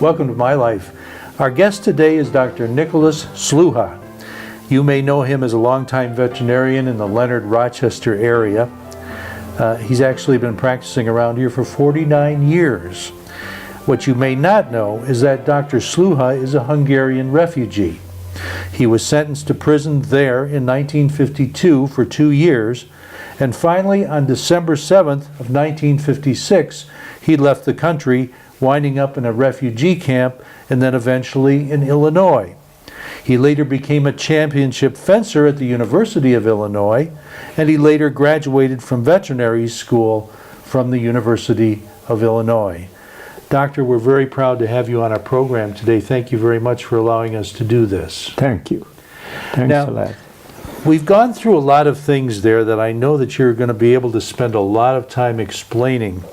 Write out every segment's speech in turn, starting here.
Welcome to My Life. Our guest today is Dr. Nicholas Szluha. You may know him as a longtime veterinarian in the Leonard, Rochester area. He's actually been practicing around here for 49 years. What you may not know is that Dr. Szluha is a Hungarian refugee. He was sentenced to prison there in 1952 for 2 years, and finally on December 7th of 1956, he left the country, winding up in a refugee camp and then eventually in Illinois. He later became a championship fencer at the University of Illinois, and he later graduated from veterinary school from the University of Illinois. Doctor, we're very proud to have you on our program today. Thank you very much for allowing us to do this. Thank you. Thanks a lot. We've gone through a lot of things there that I know that you're going to be able to spend a lot of time explaining.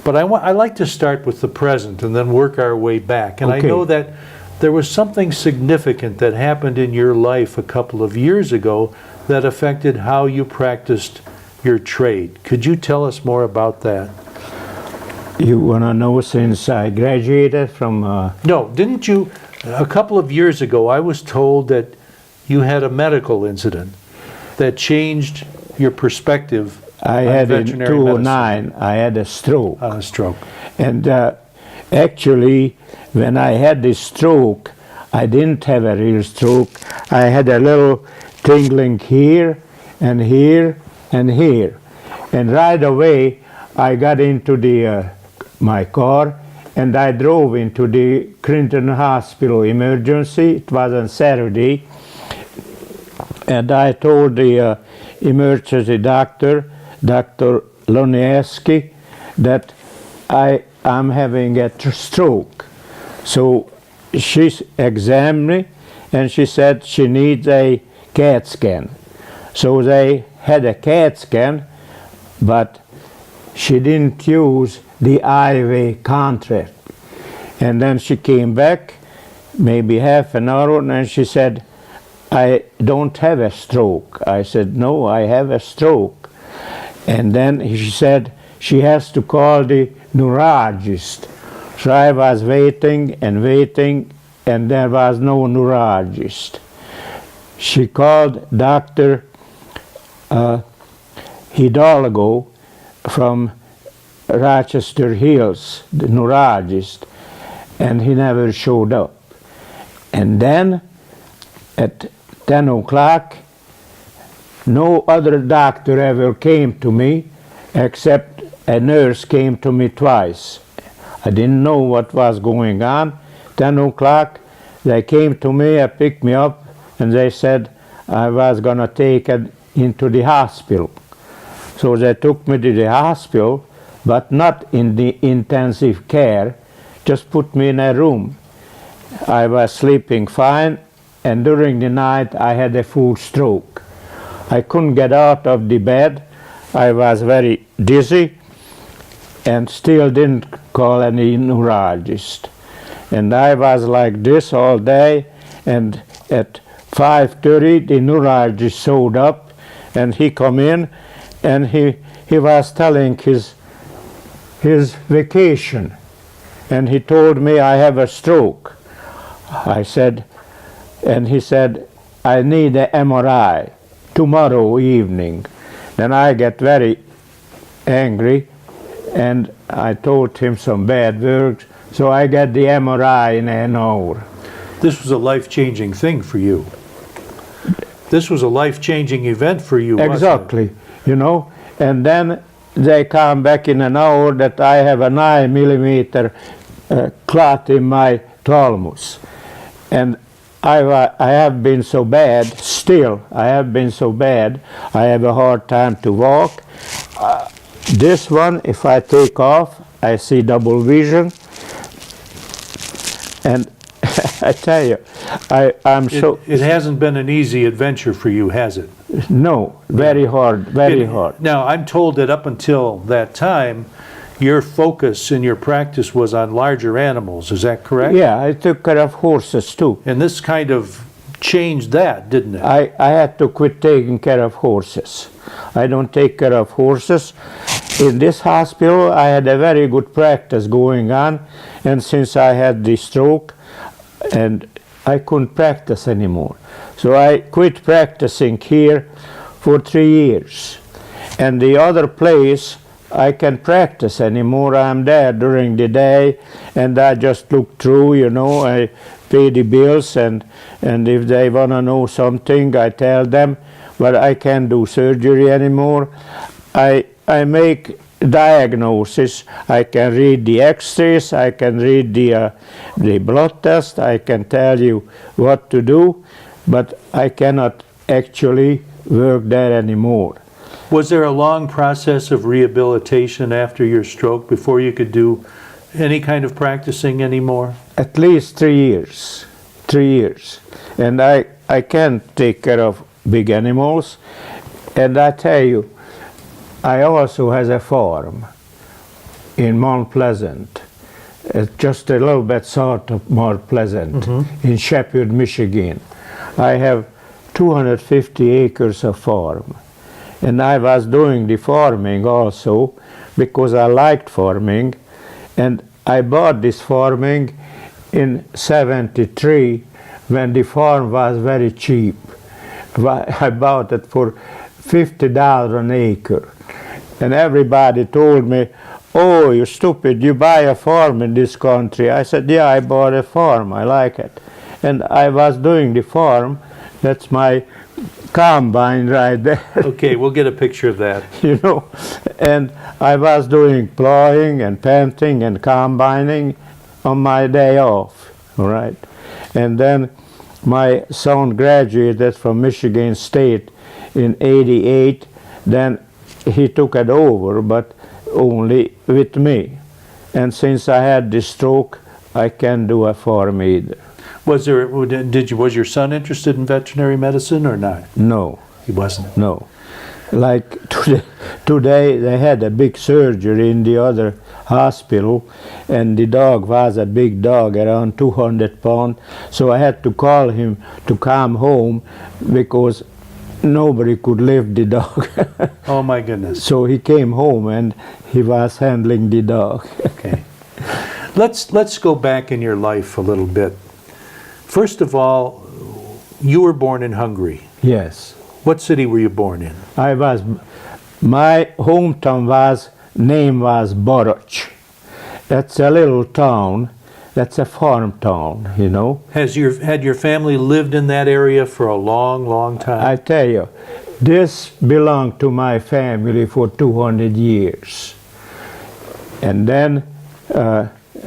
But I like to start with the present and then work our way back. And okay. I know that there was something significant that happened in your life a couple of years ago that affected how you practiced your trade. Could you tell us more about that? You want to know since I graduated from... No, didn't you? A couple of years ago, I was told that you had a medical incident that changed your perspective. I had in 2009, I had a stroke. A stroke. And actually, when I had this stroke, I didn't have a real stroke. I had a little tingling here and here and here. And right away, I got into my car and I drove into the Clinton Hospital emergency. It was on Saturday. And I told the emergency doctor, Dr. Lonieski, that I'm having a stroke. So she examined me and she said she needs a CAT scan. So they had a CAT scan, but she didn't use the IV contrast. And then she came back, maybe half an hour, and she said, I don't have a stroke. I said, no, I have a stroke. And then she said she has to call the neurologist. So I was waiting, and there was no neurologist. She called Dr. Hidalgo from Rochester Hills, the neurologist, and he never showed up. And then at 10 o'clock, no other doctor ever came to me, except a nurse came to me twice. I didn't know what was going on. 10 o'clock, they came to me, picked me up, and they said I was going to take it into the hospital. So they took me to the hospital, but not in the intensive care, just put me in a room. I was sleeping fine, and during the night I had a full stroke. I couldn't get out of the bed. I was very dizzy and still didn't call any neurologist. And I was like this all day, and at 5:30 the neurologist showed up, and he come in and he was telling his vacation, and he told me I have a stroke. I said, and he said, I need an MRI tomorrow evening. Then I get very angry, and I told him some bad words, so I got the MRI in an hour. This was a life-changing thing for you. This was a life-changing event for you, exactly, you know. And then they come back in an hour that I have a 9mm clot in my thalamus. And I have been so bad, still I have been so bad, I have a hard time to walk. This one, if I take off, I see double vision. And I tell you, I'm so... It hasn't been an easy adventure for you, has it? No, very hard, very hard. Now, I'm told that up until that time, your focus in your practice was on larger animals, is that correct? Yeah, I took care of horses too. And this kind of changed that, didn't it? I had to quit taking care of horses. I don't take care of horses. in this hospital I had a very good practice going on, and since I had the stroke and I couldn't practice anymore, so I quit practicing here for 3 years. And the other place I can practice anymore, I'm there during the day and I just look through, you know, I pay the bills, and if they want to know something I tell them, but I can't do surgery anymore. I make diagnosis, I can read the x-rays, I can read the blood test, I can tell you what to do, but I cannot actually work there anymore. Was there a long process of rehabilitation after your stroke before you could do any kind of practicing anymore? At least 3 years. 3 years. And I can't take care of big animals. And I tell you, I also has a farm in Mount Pleasant. Just a little bit south of Mount Pleasant, in Shepherd, Michigan. I have 250 acres of farm. And I was doing the farming also because I liked farming, and I bought this farming in '73 when the farm was very cheap. I bought it for $50 an acre, and everybody told me, "Oh, you stupid, you buy a farm in this country." I said, "Yeah, I bought a farm, I like it." And I was doing the farm. That's my combine right there. Okay, we'll get a picture of that. You know, and I was doing plowing and painting and combining on my day off, all right? And then my son graduated from Michigan State in '88, then he took it over, but only with me. And since I had this stroke, I can't do a farm either. Was your son interested in veterinary medicine or not? No. He wasn't? No. Like today they had a big surgery in the other hospital, and the dog was a big dog, around 200 pounds, so I had to call him to come home because nobody could lift the dog. Oh my goodness. So he came home and he was handling the dog. Okay. Let's go back in your life a little bit. First of all, you were born in Hungary. Yes. What city were you born in? My hometown name was Boroch. That's a little town, that's a farm town, you know. Had your family lived in that area for a long, long time? I tell you, this belonged to my family for 200 years. And then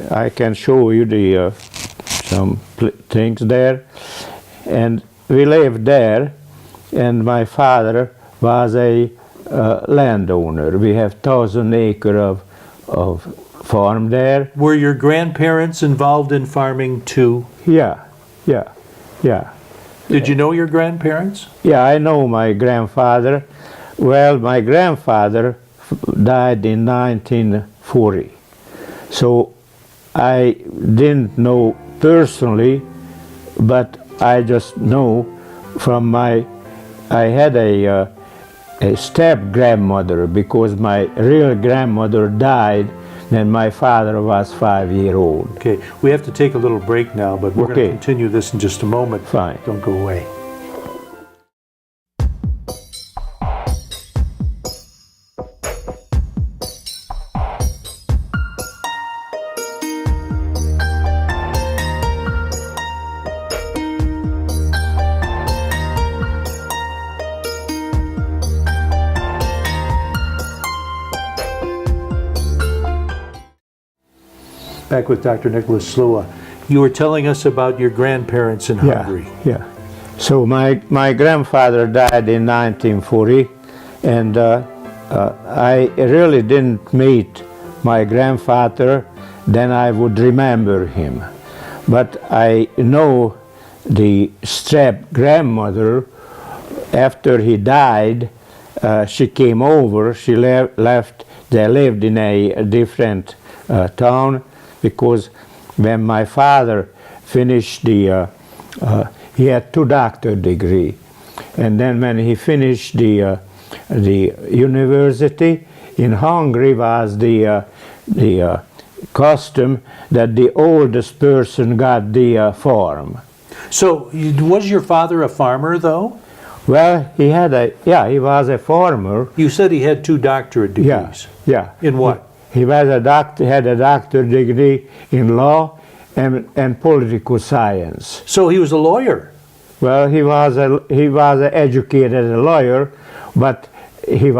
I can show you some things there. And we lived there, and my father was a landowner. We have 1,000 acres of farm there. Were your grandparents involved in farming too? Yeah. Did you know your grandparents? Yeah, I know my grandfather. Well, my grandfather died in 1940. So I didn't know personally, but I just know from I had a step-grandmother because my real grandmother died when my father was 5 years old. Okay, we have to take a little break now, but we're going to continue this in just a moment. Fine. Don't go away. Back with Dr. Nicholas Szluha. You were telling us about your grandparents in Hungary. Yeah. So my grandfather died in 1940, and I really didn't meet my grandfather, then I would remember him. But I know the step-grandmother, after he died, she came over, she left, they lived in a different town, because when my father finished he had 2 doctorate degrees, and then when he finished the university, in Hungary was the custom that the oldest person got the farm. So, was your father a farmer, though? Well, he was a farmer. You said he had 2 doctorate degrees. Yeah. In what? He was had a doctorate degree in law and political science. So he was a lawyer. Well, he was an educated lawyer, but he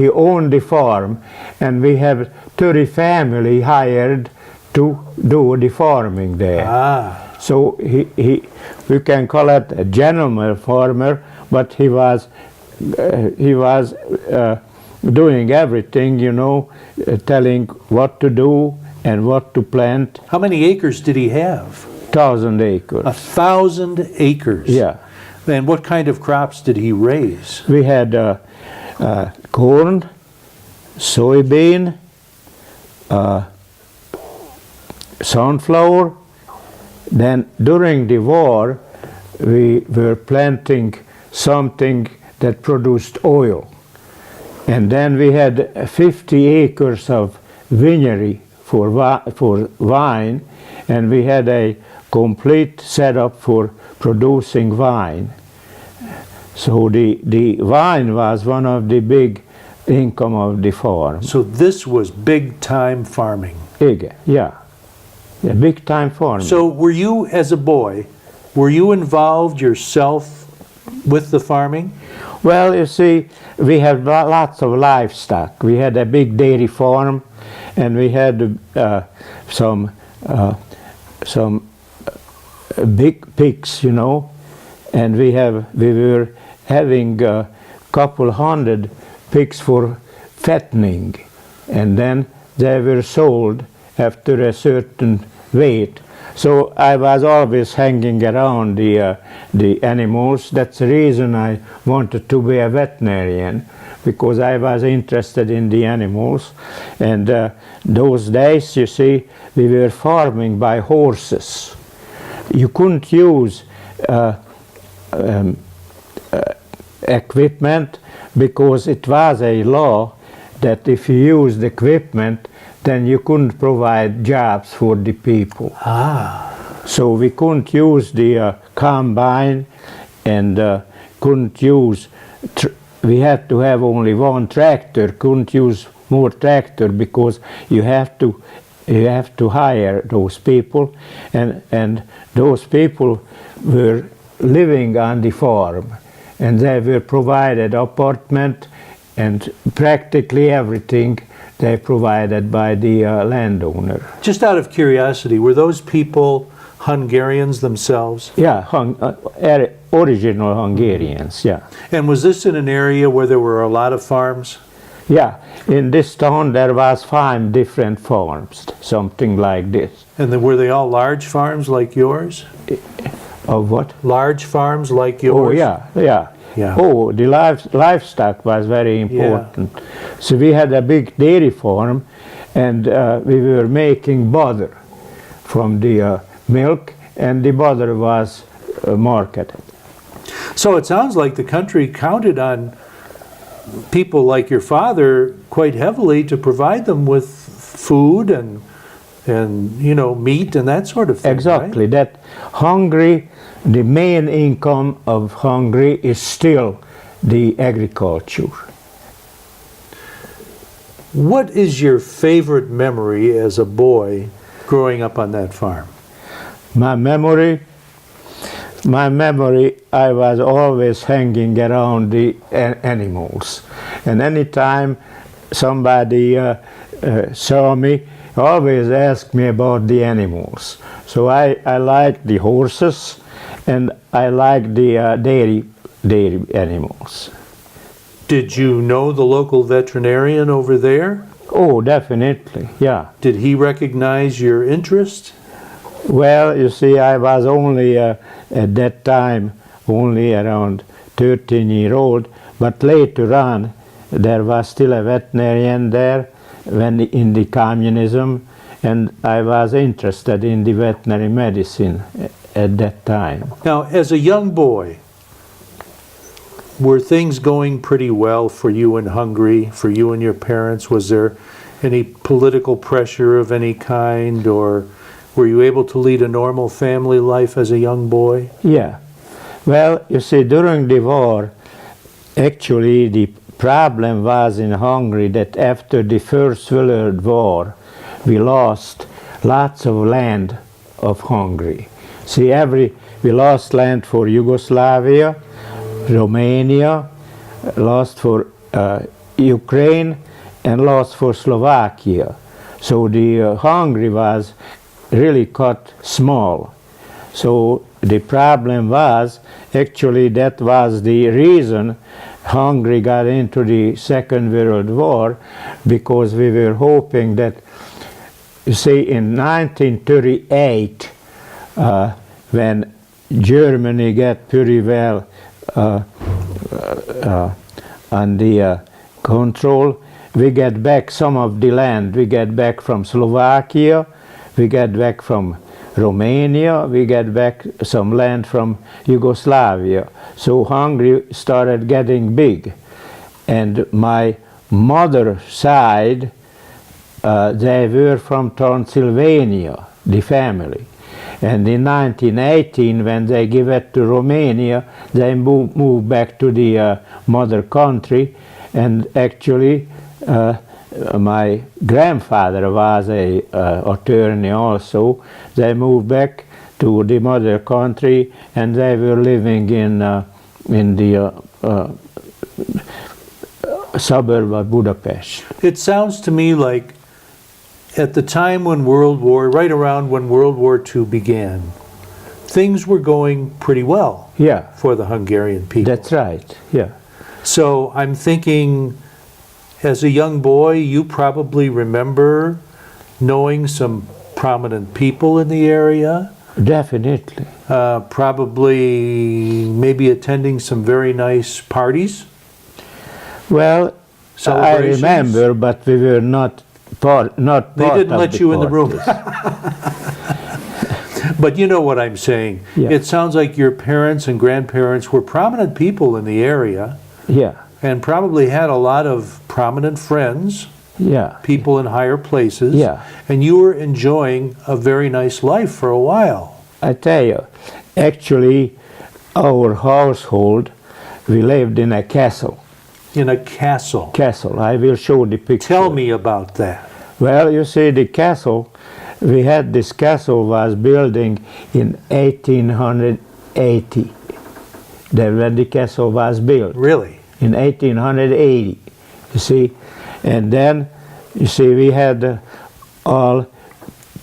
owned the farm, and we have 30 family hired to do the farming there. Ah. So we can call it a gentleman farmer, but he was doing everything, you know, telling what to do and what to plant. How many acres did he have? 1,000 acres. 1,000 acres. Yeah. And what kind of crops did he raise? We had corn, soybean, sunflower. Then during the war, we were planting something that produced oil. And then we had 50 acres of vinery for wine, and we had a complete setup for producing wine. So the wine was one of the big income of the farm. So this was big time farming. Yeah, big time farming. So were you, as a boy, were you involved yourself with the farming? Well, you see, we had lots of livestock. We had a big dairy farm, and we had some big pigs, you know, and we were having a couple hundred pigs for fattening, and then they were sold after a certain weight. So I was always hanging around the animals. That's the reason I wanted to be a veterinarian, because I was interested in the animals. And those days, you see, we were farming by horses. You couldn't use equipment, because it was a law that if you used equipment, then you couldn't provide jobs for the people. Ah. So we couldn't use the combine, and couldn't use, we had to have only one tractor, couldn't use more tractor, because you have to hire those people, and those people were living on the farm, and they were provided apartment and practically everything they provided by the landowner. Just out of curiosity, were those people Hungarians themselves? Yeah, original Hungarians, yeah. And was this in an area where there were a lot of farms? Yeah, in this town there was 5 different farms, something like this. And then were they all large farms like yours? Of what? Large farms like Oh, yours? yeah. Oh, the livestock was very important. Yeah. So we had a big dairy farm, and we were making butter from the milk, and the butter was marketed. So it sounds like the country counted on people like your father quite heavily to provide them with food and you know, meat and that sort of thing. Exactly. Right? That Hungary, the main income of Hungary is still the agriculture. What is your favorite memory as a boy growing up on that farm? My memory, I was always hanging around the animals, and anytime somebody saw me, always asked me about the animals. So I like the horses, and I like the dairy animals. Did you know the local veterinarian over there? Oh, definitely, yeah. Did he recognize your interest? Well, you see, I was only at that time only around 13-year-old, but later on there was still a veterinarian there when in the communism, and I was interested in the veterinary medicine at that time. Now, as a young boy, Were things going pretty well for you in Hungary, for you and your parents? Was there any political pressure of any kind, or were you able to lead a normal family life as a young boy? Yeah. Well, you see, during the war, actually the problem was in Hungary that after the First World War, we lost lots of land of Hungary. See, we lost land for Yugoslavia, Romania, lost for Ukraine, and lost for Slovakia. So the Hungary was really cut small. So the problem was, actually that was the reason Hungary got into the Second World War, because we were hoping that, you see, in 1938, when Germany got pretty well under control, we get back some of the land. We get back from Slovakia, we get back from Romania, we get back some land from Yugoslavia. So Hungary started getting big. And my mother's side, they were from Transylvania, the family. And in 1918, when they gave it to Romania, they moved back to the mother country. And actually, my grandfather was a attorney also. They moved back to the mother country, and they were living in the suburb of Budapest. It sounds to me like at the time when right around when World War II began, things were going pretty well, Yeah, for the Hungarian people. that's right, yeah. So I'm thinking, as a young boy, you probably remember knowing some prominent people in the area, Definitely. probably maybe attending some very nice parties. Well, I Celebrations? remember, but we were not part They didn't of let the you in the room. parties. But you know what I'm saying. Yeah. It sounds like your parents and grandparents were prominent people in the area Yeah, and probably had a lot of prominent friends, yeah, people in higher places. Yeah. And you were enjoying a very nice life for a while. I tell you, actually, our household, we lived in a castle. In a castle. I will show the picture. Tell me about that. Well, you see, the castle, this castle was building in 1880. When the castle was built. Really? In 1880, you see. And then, you see, we had all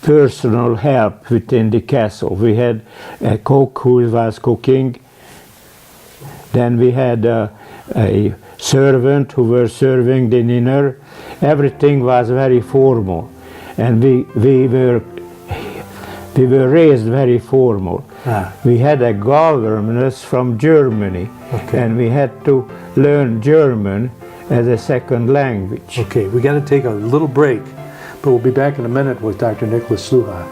personal help within the castle. We had a cook who was cooking. Then we had a servant who were serving the dinner. Everything was very formal, and we were raised very formal. Ah. We had a governess from Germany, Okay. and we had to learn German as a second language. Okay, we got to take a little break, but we'll be back in a minute with Dr. Nicholas Szluha.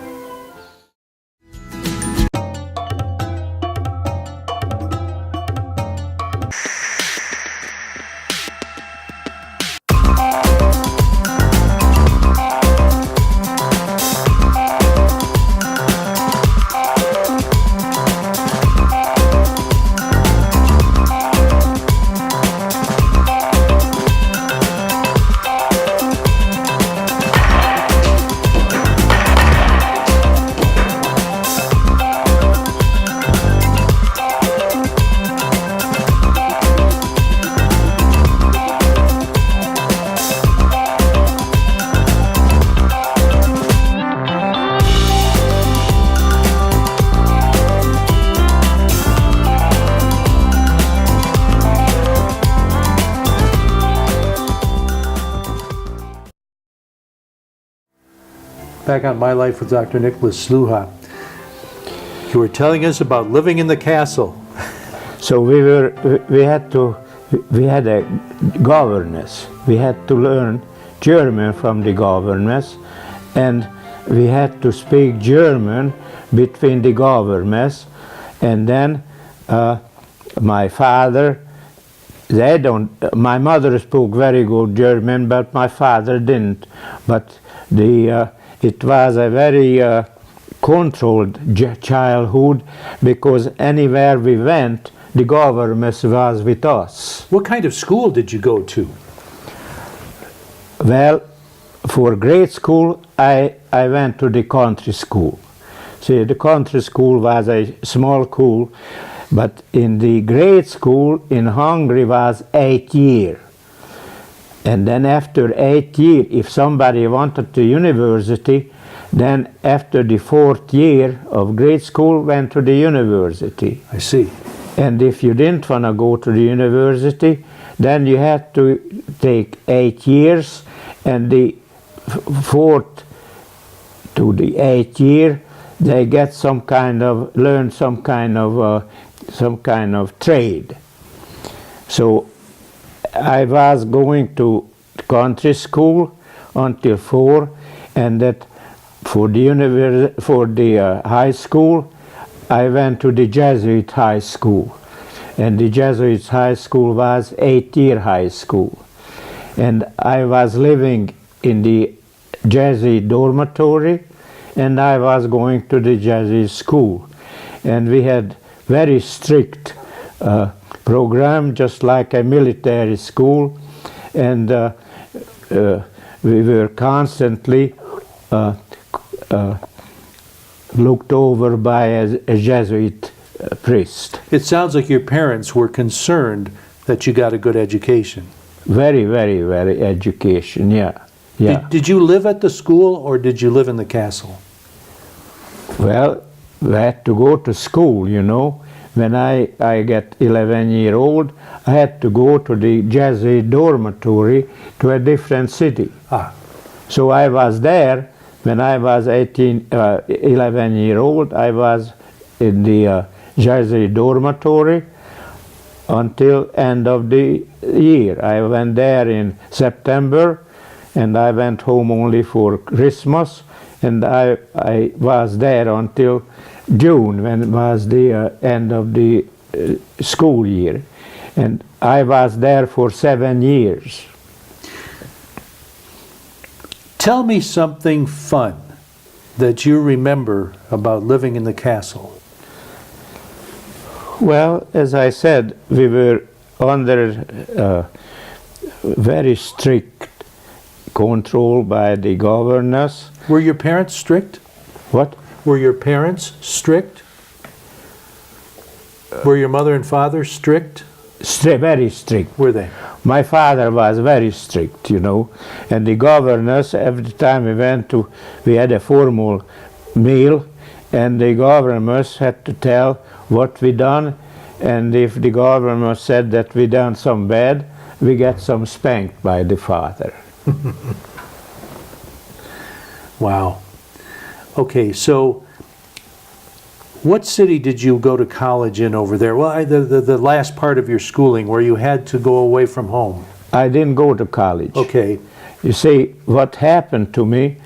Back on My Life with Dr. Nicholas Szluha. You were telling us about living in the castle. So we had a governess. We had to learn German from the governess, and we had to speak German between the governess. And then my father they don't. My mother spoke very good German, but my father didn't. But it was a very controlled childhood, because anywhere we went, the government was with us. What kind of school did you go to? Well, for grade school, I went to the country school. See, the country school was a small school, but in the grade school in Hungary was 8 years. And then after 8 years, if somebody wanted to university, then after the 4th year of grade school, went to the university. I see. And if you didn't want to go to the university, then you had to take 8 years, and the 4th to the 8th year, they get learn some kind of trade. So I was going to country school until 4, and that for the high school, I went to the Jesuit high school, and the Jesuit high school was 8-year high school, and I was living in the Jesuit dormitory, and I was going to the Jesuit school, and we had very strict program, just like a military school, and we were constantly looked over by a Jesuit priest. It sounds like your parents were concerned that you got a good education. Very, very, very education, yeah. Did you live at the school, or did you live in the castle? Well, we had to go to school, you know. When I get 11-year-old, I had to go to the Jesuit dormitory to a different city. So I was there when I was 11-year-old. I was in the Jesuit dormitory until end of the year. I went there in September, and I went home only for Christmas, and I was there until June, when was the end of the school year, and I was there for 7 years. Tell me something fun that you remember about living in the castle. Well, as I said, we were under very strict control by the governors. Were your parents strict? What? Were your parents strict? Were your mother and father strict? Very strict. Were they? My father was very strict, you know, and the governors, every time we had a formal meal, and the governors had to tell what we done, and if the governor said that we done some bad, we get some spanked by the father. Wow. Okay, so what city did you go to college in over there? Well, the last part of your schooling where you had to go away from home. I didn't go to college. Okay. You see, what happened to me,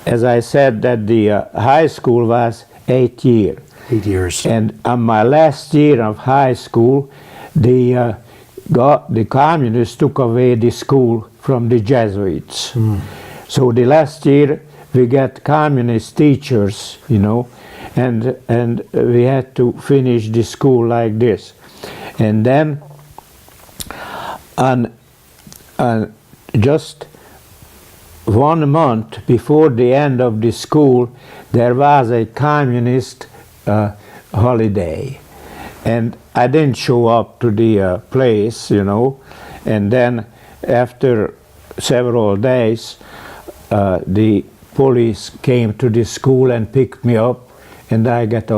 as I said, that the high school was 8 years. 8 years. And on my last year of high school, the communists took away the school from the Jesuits. So the last year we got communist teachers, you know, and we had to finish the school like this. And then on just 1 month before the end of the school, there was a communist holiday, and I didn't show up to the place, you know, and then after several days the police came to the school and picked me up, and I got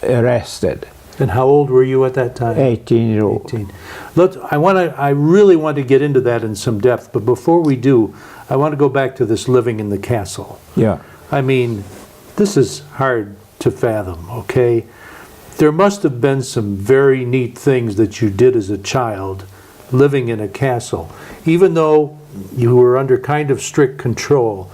arrested. And how old were you at that time? 18-year-old. 18. I really want to get into that in some depth, but before we do, I want to go back to this living in the castle. Yeah. I mean, this is hard to fathom, okay? There must have been some very neat things that you did as a child living in a castle. Even though you were under kind of strict control,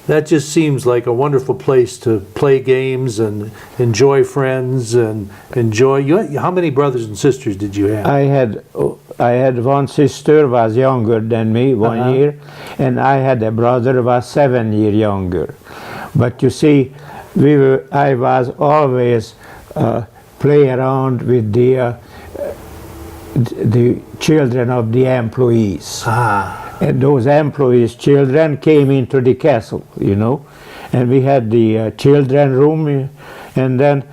That just seems like a wonderful place to play games and enjoy friends and enjoy. How many brothers and sisters did you have? I had one sister was younger than me, 1 year, and I had a brother was 7 years younger. But you see, I was always play around with the children of the employees. And those employees' children came into the castle, you know, and we had the children room, and then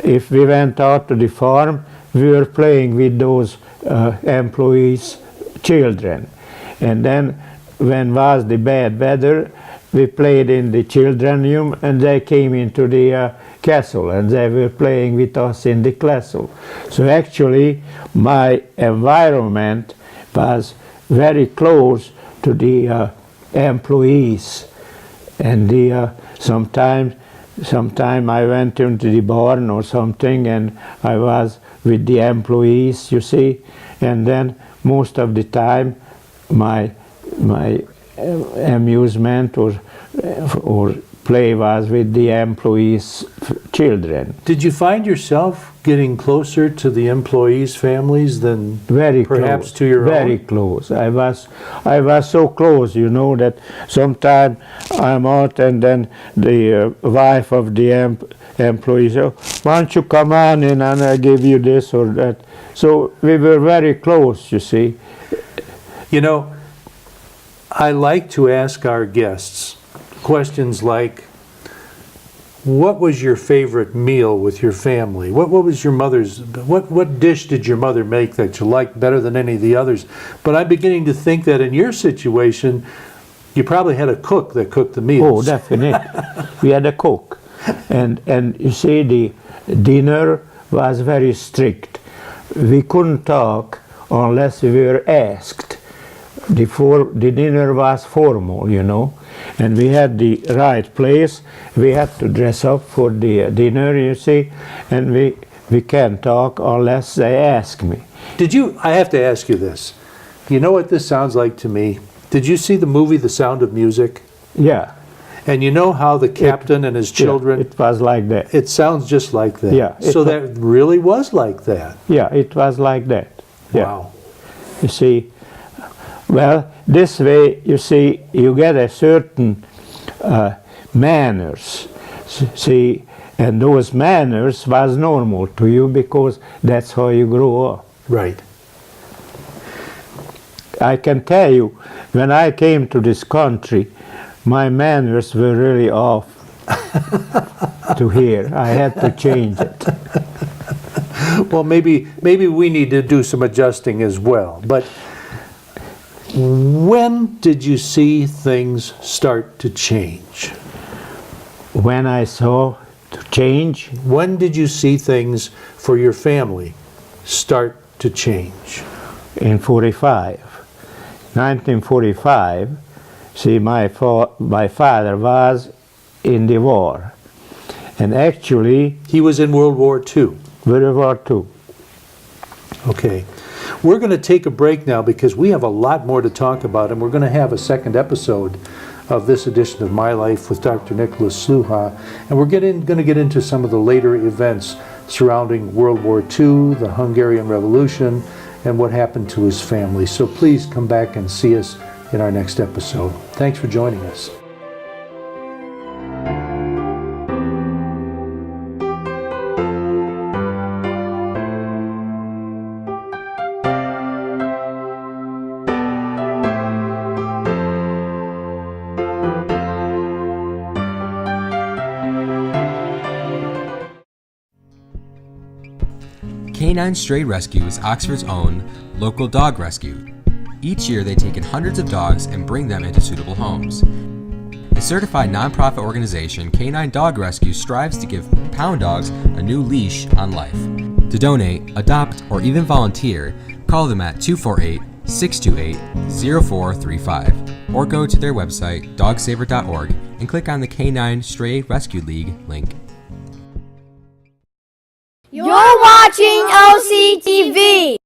if we went out to the farm, we were playing with those employees' children. And then when was the bad weather, we played in the children room, and they came into the castle, and they were playing with us in the castle. So actually, my environment was very close to the employees, and sometime I went into the barn or something, and I was with the employees, you see, and then most of the time my amusement or play was with the employees' children. Did you find yourself getting closer to the employees' families than perhaps to your own? Very close. I was so close, you know, that sometimes I'm out and then the wife of the employee says, why don't you come on in and I give you this or that. So we were very close, you see. You know, I like to ask our guests questions like, what was your favorite meal with your family? What was your mother's, what dish did your mother make that you liked better than any of the others? But I'm beginning to think that in your situation, you probably had a cook that cooked the meals. Oh, definitely. We had a cook. And you see, the dinner was very strict. We couldn't talk unless we were asked. The dinner was formal, you know, and we had the right place. We had to dress up for the dinner, you see, and we can't talk unless they ask me. I have to ask you this. You know what this sounds like to me? Did you see the movie The Sound of Music? Yeah. And you know how the captain and his children... Yeah, it was like that. It sounds just like that. Yeah. So that really was like that. Yeah, it was like that. Yeah. Wow. You see, well, this way, you see, you get a certain manners, see, and those manners was normal to you because that's how you grew up. Right. I can tell you, when I came to this country, my manners were really off to here. I had to change it. Well, maybe we need to do some adjusting as well. But when did you see things start to change? When I saw to change? When did you see things for your family start to change? In 1945, see, my father was in the war. And actually... He was in World War II? World War II. Okay. We're going to take a break now because we have a lot more to talk about, and we're going to have a second episode of this edition of My Life with Dr. Nicholas Szluha, and we're going to get into some of the later events surrounding World War II, the Hungarian Revolution, and what happened to his family. So please come back and see us in our next episode. Thanks for joining us. Canine Stray Rescue is Oxford's own local dog rescue. Each year they take in hundreds of dogs and bring them into suitable homes. A certified nonprofit organization, Canine Dog Rescue strives to give pound dogs a new leash on life. To donate, adopt, or even volunteer, call them at 248-628-0435 or go to their website dogsaver.org and click on the Canine Stray Rescue League link. You're watching OCTV.